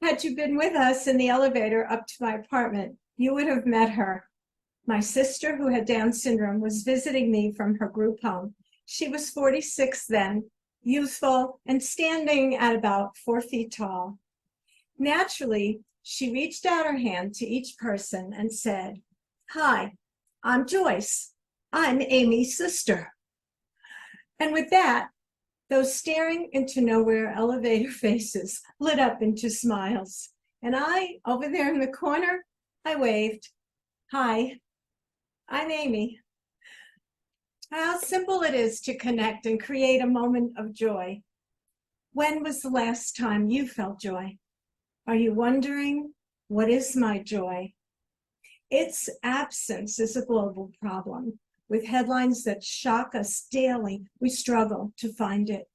Had you been with us in the elevator up to my apartment, you would have met her. My sister, who had Down syndrome, was visiting me from her group home. She was 46 then, youthful, and standing at about 4 feet tall. Naturally, she reached out her hand to each person and said, "Hi, I'm Joyce. I'm Amy's sister." And with that, those staring into nowhere elevator faces lit up into smiles. And I, over there in the corner, I waved. "Hi, I'm Amy." How simple it is to connect and create a moment of joy. When was the last time you felt joy? Are you wondering, what is my joy? Its absence is a global problem. With headlines that shock us daily, we struggle to find it.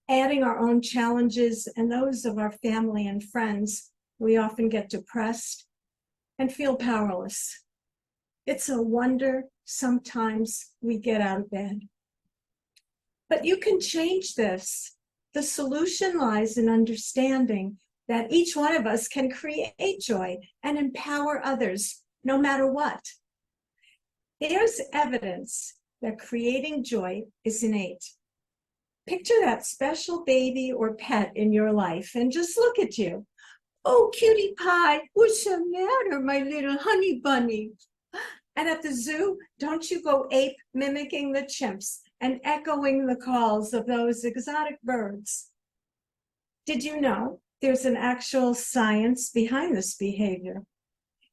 Adding our own challenges and those of our family and friends, we often get depressed and feel powerless. It's a wonder sometimes we get out of bed. But you can change this. The solution lies in understanding that each one of us can create joy and empower others, no matter what. There's evidence that creating joy is innate. Picture that special baby or pet in your life and just look at you. "Oh, cutie pie, what's the matter, my little honey bunny?" And at the zoo, don't you go ape mimicking the chimps and echoing the calls of those exotic birds? Did you know there's an actual science behind this behavior?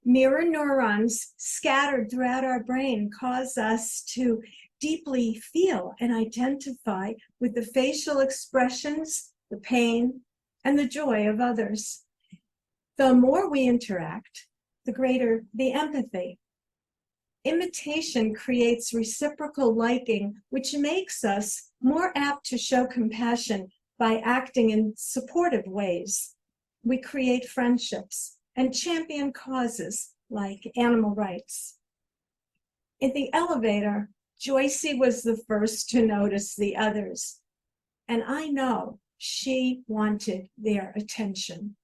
Mirror neurons scattered throughout our brain cause us to deeply feel and identify with the facial expressions, the pain, and the joy of others. The more we interact, the greater the empathy. Imitation creates reciprocal liking, which makes us more apt to show compassion by acting in supportive ways. We create friendships and champion causes like animal rights. In the elevator, Joyce was the first to notice the others, and I know she wanted their attention.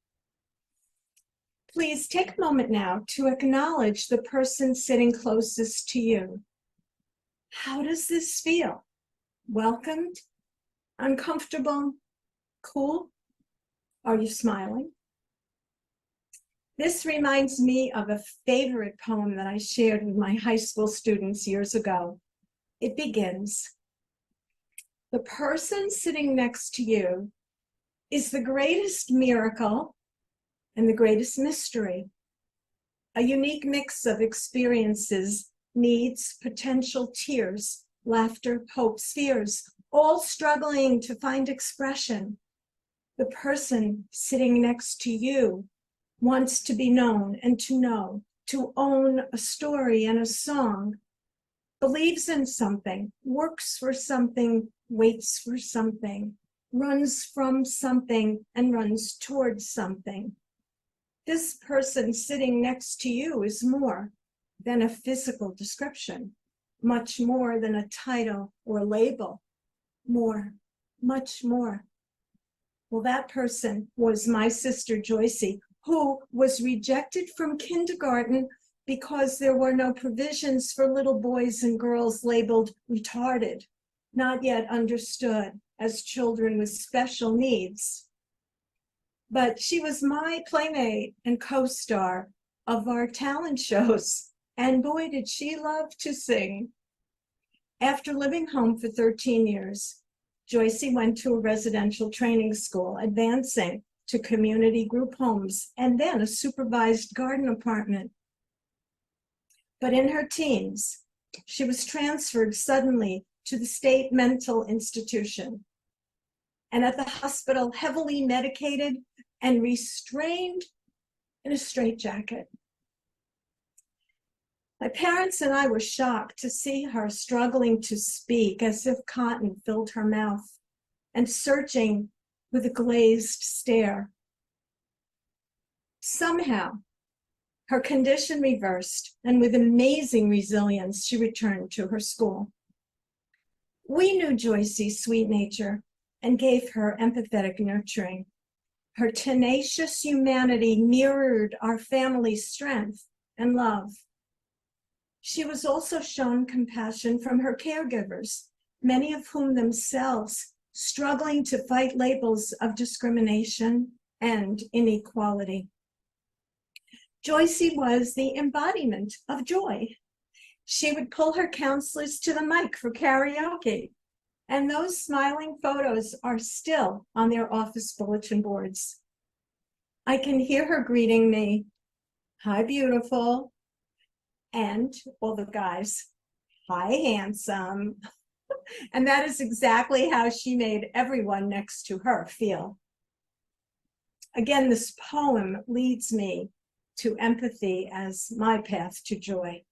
Please take a moment now to acknowledge the person sitting closest to you. How does this feel? Welcomed? Uncomfortable? Cool? Are you smiling? This reminds me of a favorite poem that I shared with my high school students years ago. It begins, "The person sitting next to you is the greatest miracle and the greatest mystery. A unique mix of experiences, needs, potential tears, laughter, hopes, fears, all struggling to find expression. The person sitting next to you wants to be known and to know, to own a story and a song, believes in something, works for something, waits for something, runs from something and runs towards something. This person sitting next to you is more than a physical description, much more than a title or label, more, much more." Well, that person was my sister Joyce, who was rejected from kindergarten because there were no provisions for little boys and girls labeled retarded, not yet understood as children with special needs. But she was my playmate and co-star of our talent shows, and boy, did she love to sing. After living home for 13 years, Joyce went to a residential training school, advancing to community group homes, and then a supervised garden apartment. But in her teens, she was transferred suddenly to the state mental institution, and at the hospital, heavily medicated and restrained in a straitjacket. My parents and I were shocked to see her struggling to speak as if cotton filled her mouth and searching with a glazed stare. Somehow, her condition reversed, and with amazing resilience, she returned to her school. We knew Joyce's sweet nature and gave her empathetic nurturing. Her tenacious humanity mirrored our family's strength and love. She was also shown compassion from her caregivers, many of whom themselves struggling to fight labels of discrimination and inequality. Joyce was the embodiment of joy. She would pull her counselors to the mic for karaoke, and those smiling photos are still on their office bulletin boards. I can hear her greeting me, "Hi, beautiful," and all the guys, "Hi, handsome." And that is exactly how she made everyone next to her feel. Again, this poem leads me to empathy as my path to joy.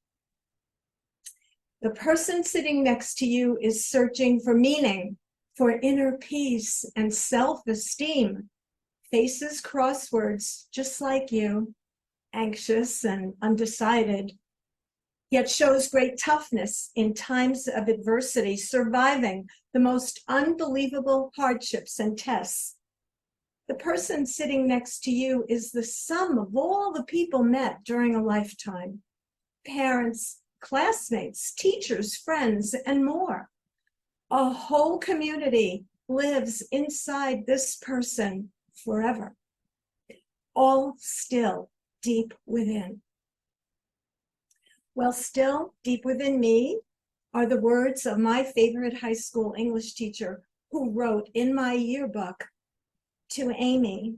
The person sitting next to you is searching for meaning, for inner peace and self-esteem, faces crosswords just like you, anxious and undecided, yet shows great toughness in times of adversity, surviving the most unbelievable hardships and tests. The person sitting next to you is the sum of all the people met during a lifetime: parents, classmates, teachers, friends, and more. A whole community lives inside this person forever, all still deep within. Well, still deep within me are the words of my favorite high school English teacher, who wrote in my yearbook, "To Amy,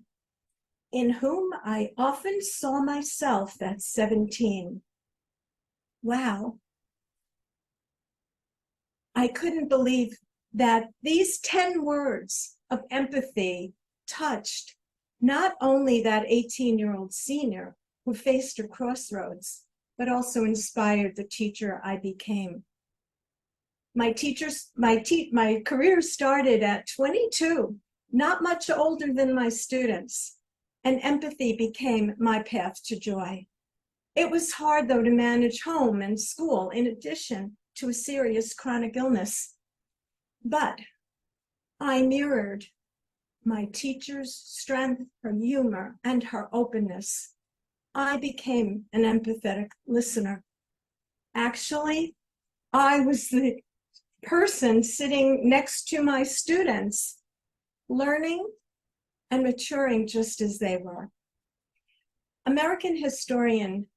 in whom I often saw myself at 17. Wow. I couldn't believe that these 10 words of empathy touched not only that 18-year-old senior who faced a crossroads, but also inspired the teacher I became. My career started at 22, not much older than my students, and empathy became my path to joy. It was hard, though, to manage home and school in addition to a serious chronic illness. But I mirrored my teacher's strength, her humor, and her openness. I became an empathetic listener. Actually, I was the person sitting next to my students, learning and maturing just as they were. American historian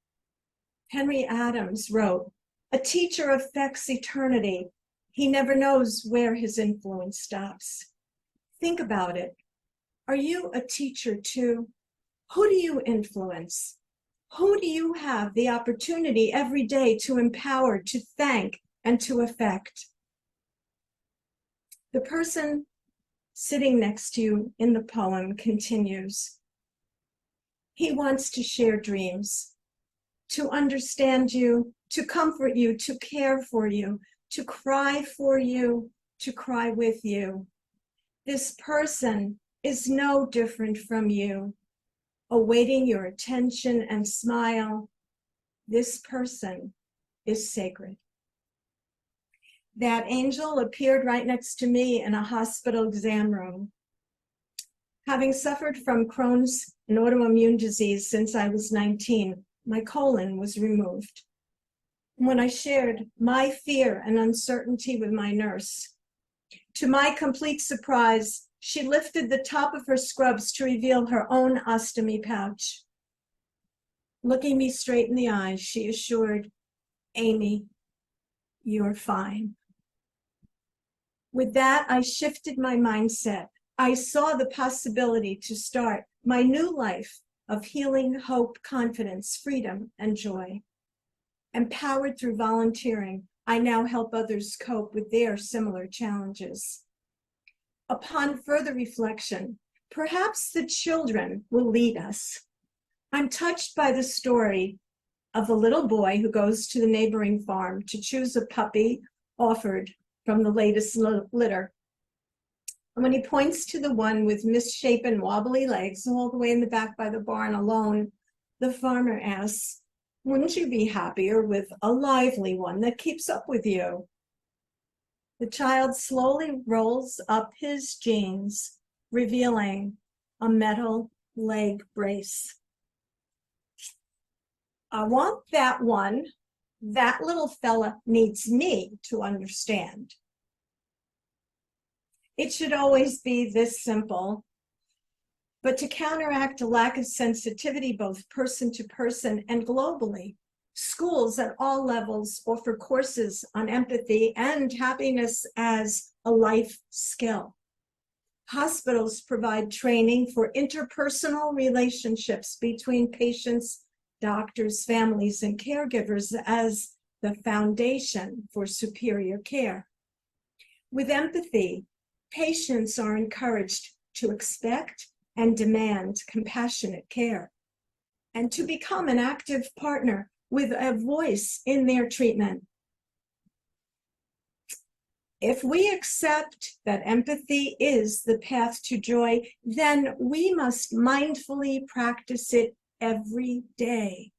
Henry Adams wrote, "A teacher affects eternity. He never knows where his influence stops." Think about it. Are you a teacher too? Who do you influence? Who do you have the opportunity every day to empower, to thank, and to affect? The person sitting next to you in the poem continues. He wants to share dreams, to understand you, to comfort you, to care for you, to cry for you, to cry with you. This person is no different from you, awaiting your attention and smile. This person is sacred. That angel appeared right next to me in a hospital exam room. Having suffered from Crohn's and autoimmune disease since I was 19, my colon was removed. When I shared my fear and uncertainty with my nurse, to my complete surprise, she lifted the top of her scrubs to reveal her own ostomy pouch. Looking me straight in the eyes, she assured, "Amy, you're fine." With that, I shifted my mindset. I saw the possibility to start my new life of healing, hope, confidence, freedom, and joy. Empowered through volunteering, I now help others cope with their similar challenges. Upon further reflection, perhaps the children will lead us. I'm touched by the story of the little boy who goes to the neighboring farm to choose a puppy offered from the latest litter. And when he points to the one with misshapen, wobbly legs all the way in the back by the barn alone, the farmer asks, "Wouldn't you be happier with a lively one that keeps up with you?" The child slowly rolls up his jeans, revealing a metal leg brace. I want that one. That little fella needs me to understand. It should always be this simple. But to counteract a lack of sensitivity, both person to person and globally, schools at all levels offer courses on empathy and happiness as a life skill. Hospitals provide training for interpersonal relationships between patients, doctors, families, and caregivers as the foundation for superior care. With empathy, patients are encouraged to expect and demand compassionate care, and to become an active partner with a voice in their treatment. If we accept that empathy is the path to joy, then we must mindfully practice it every day.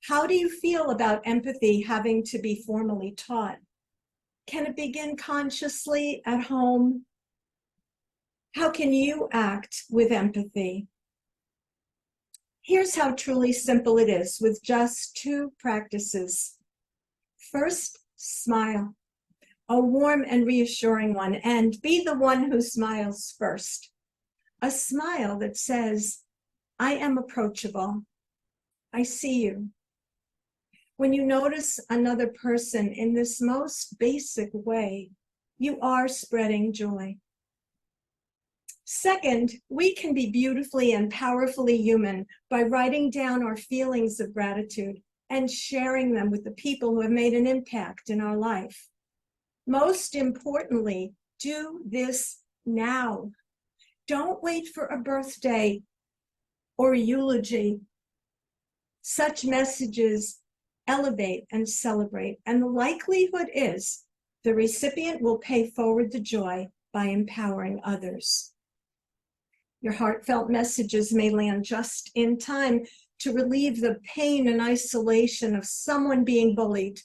How do you feel about empathy having to be formally taught? Can it begin consciously at home? How can you act with empathy? Here's how truly simple it is with just 2 practices. First, smile, a warm and reassuring one, and be the one who smiles first. A smile that says, I am approachable. I see you. When you notice another person in this most basic way, you are spreading joy. Second, we can be beautifully and powerfully human by writing down our feelings of gratitude and sharing them with the people who have made an impact in our life. Most importantly, do this now. Don't wait for a birthday or a eulogy. Such messages elevate and celebrate, and the likelihood is the recipient will pay forward the joy by empowering others. Your heartfelt messages may land just in time to relieve the pain and isolation of someone being bullied,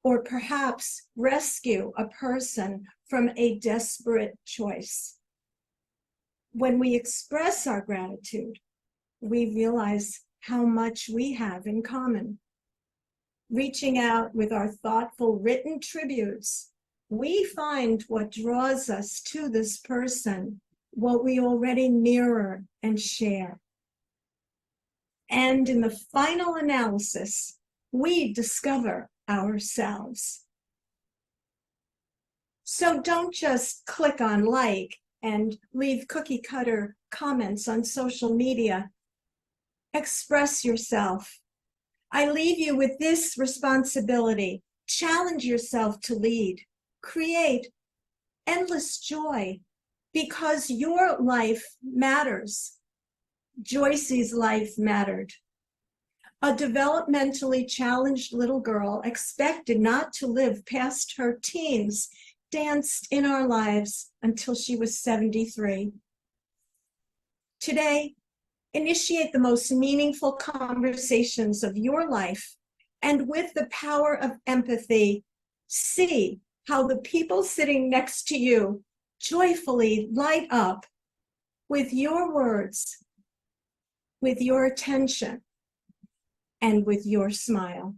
or perhaps rescue a person from a desperate choice. When we express our gratitude, we realize how much we have in common. Reaching out with our thoughtful written tributes, we find what draws us to this person, what we already mirror and share. And in the final analysis, we discover ourselves. So don't just click on like and leave cookie cutter comments on social media. Express yourself. I leave you with this responsibility. Challenge yourself to lead. Create endless joy, because your life matters. Joyce's life mattered. A developmentally challenged little girl expected not to live past her teens, danced in our lives until she was 73. Today, initiate the most meaningful conversations of your life, and with the power of empathy, see how the people sitting next to you joyfully light up with your words, with your attention, and with your smile.